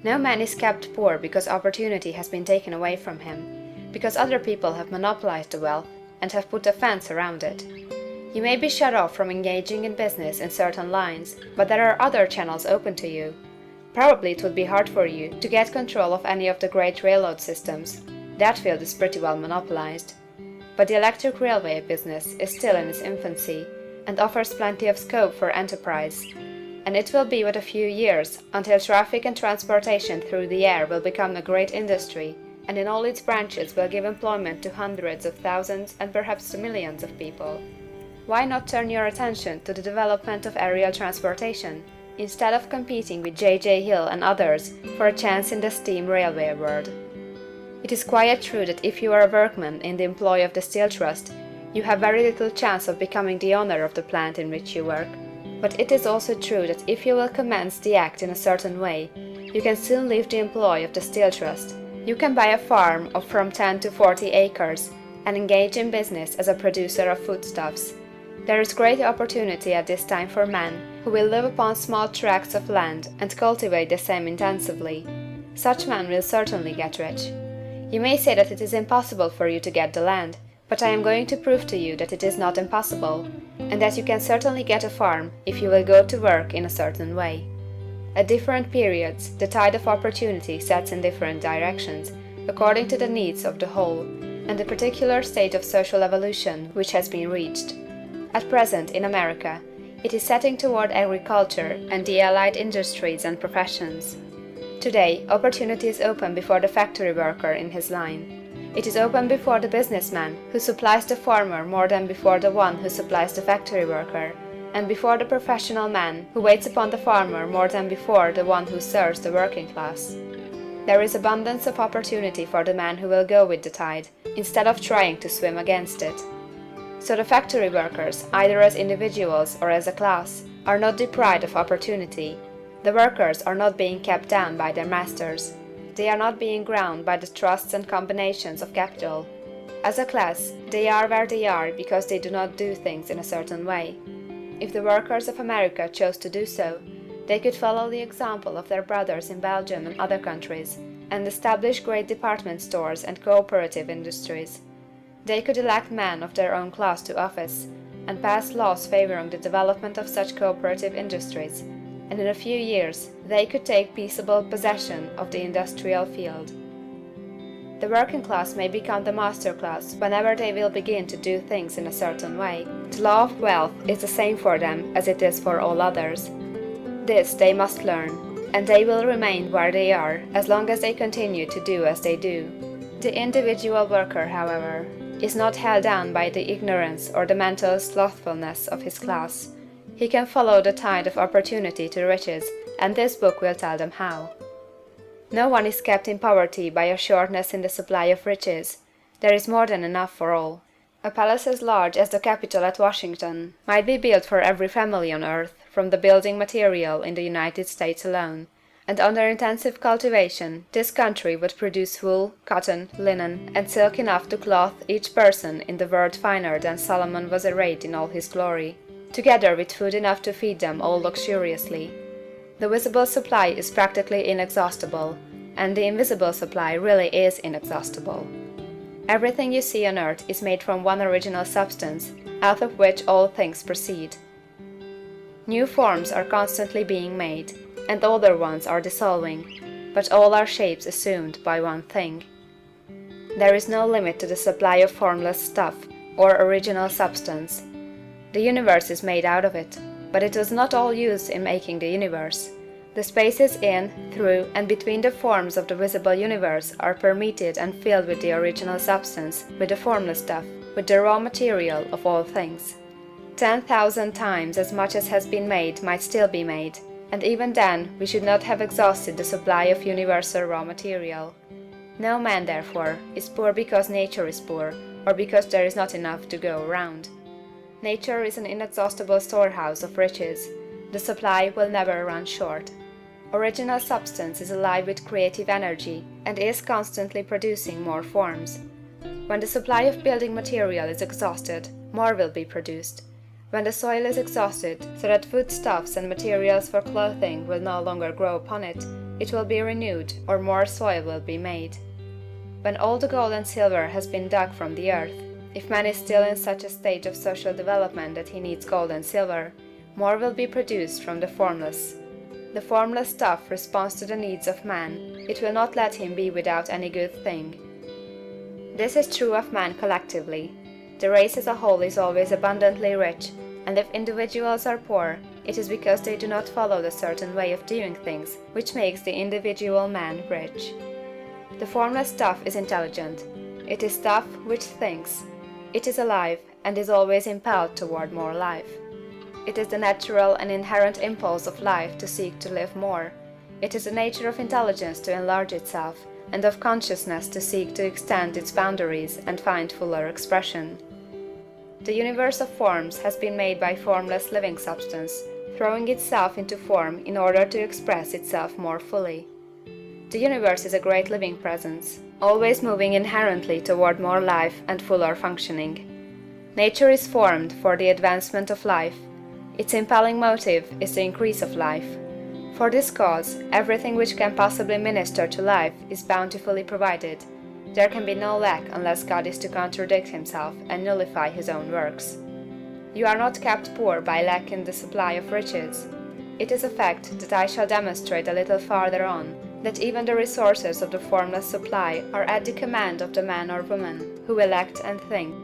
No man is kept poor because opportunity has been taken away from him, because other people have monopolized the wealth and have put a fence around it. You may be shut off from engaging in business in certain lines, but there are other channels open to you. Probably it would be hard for you to get control of any of the great railroad systems. That field is pretty well monopolized. But the electric railway business is still in its infancy and offers plenty of scope for enterprise. And it will be but a few years until traffic and transportation through the air will become a great industry, and in all its branches will give employment to hundreds of thousands and perhaps to millions of people. Why not turn your attention to the development of aerial transportation, instead of competing with J.J. Hill and others for a chance in the steam railway world? It is quite true that if you are a workman in the employ of the Steel Trust, you have very little chance of becoming the owner of the plant in which you work. But it is also true that if you will commence the act in a certain way, you can soon leave the employ of the Steel Trust. You can buy a farm of from 10 to 40 acres and engage in business as a producer of foodstuffs. There is great opportunity at this time for men who will live upon small tracts of land and cultivate the same intensively. Such men will certainly get rich. You may say that it is impossible for you to get the land, but I am going to prove to you that it is not impossible, and that you can certainly get a farm if you will go to work in a certain way. At different periods, the tide of opportunity sets in different directions, according to the needs of the whole, and the particular state of social evolution which has been reached. At present, in America, it is setting toward agriculture and the allied industries and professions. Today, opportunity is open before the factory worker in his line. It is open before the businessman who supplies the farmer more than before the one who supplies the factory worker, and before the professional man who waits upon the farmer more than before the one who serves the working class. There is abundance of opportunity for the man who will go with the tide, instead of trying to swim against it. So the factory workers, either as individuals or as a class, are not deprived of opportunity. The workers are not being kept down by their masters. They are not being ground by the trusts and combinations of capital. As a class, they are where they are because they do not do things in a certain way. If the workers of America chose to do so, they could follow the example of their brothers in Belgium and other countries, and establish great department stores and cooperative industries. They could elect men of their own class to office, and pass laws favoring the development of such cooperative industries, and in a few years they could take peaceable possession of the industrial field. The working class may become the master class whenever they will begin to do things in a certain way. The law of wealth is the same for them as it is for all others. This they must learn, and they will remain where they are as long as they continue to do as they do. The individual worker, however, is not held down by the ignorance or the mental slothfulness of his class. He can follow the tide of opportunity to riches, and this book will tell them how. No one is kept in poverty by a shortness in the supply of riches. There is more than enough for all. A palace as large as the Capitol at Washington might be built for every family on earth from the building material in the United States alone, and under intensive cultivation this country would produce wool, cotton, linen, and silk enough to clothe each person in the world finer than Solomon was arrayed in all his glory, together with food enough to feed them all luxuriously. The visible supply is practically inexhaustible, and the invisible supply really is inexhaustible. Everything you see on earth is made from one original substance, out of which all things proceed. New forms are constantly being made, and older ones are dissolving, but all are shapes assumed by one thing. There is no limit to the supply of formless stuff, or original substance. The universe is made out of it, but it was not all used in making the universe. The spaces in, through, and between the forms of the visible universe are permeated and filled with the original substance, with the formless stuff, with the raw material of all things. 10,000 times as much as has been made might still be made, and even then we should not have exhausted the supply of universal raw material. No man, therefore, is poor because nature is poor, or because there is not enough to go around. Nature is an inexhaustible storehouse of riches. The supply will never run short. Original substance is alive with creative energy and is constantly producing more forms. When the supply of building material is exhausted, more will be produced. When the soil is exhausted, so that foodstuffs and materials for clothing will no longer grow upon it, it will be renewed, or more soil will be made. When all the gold and silver has been dug from the earth, if man is still in such a stage of social development that he needs gold and silver, more will be produced from the formless. The formless stuff responds to the needs of man, it will not let him be without any good thing. This is true of man collectively. The race as a whole is always abundantly rich, and if individuals are poor, it is because they do not follow the certain way of doing things which makes the individual man rich. The formless stuff is intelligent. It is stuff which thinks. It is alive, and is always impelled toward more life. It is the natural and inherent impulse of life to seek to live more. It is the nature of intelligence to enlarge itself, and of consciousness to seek to extend its boundaries and find fuller expression. The universe of forms has been made by formless living substance, throwing itself into form in order to express itself more fully. The universe is a great living presence, always moving inherently toward more life and fuller functioning. Nature is formed for the advancement of life. Its impelling motive is the increase of life. For this cause, everything which can possibly minister to life is bountifully provided. There can be no lack unless God is to contradict himself and nullify his own works. You are not kept poor by lack in the supply of riches. It is a fact that I shall demonstrate a little farther on, that even the resources of the formless supply are at the command of the man or woman who will act and think.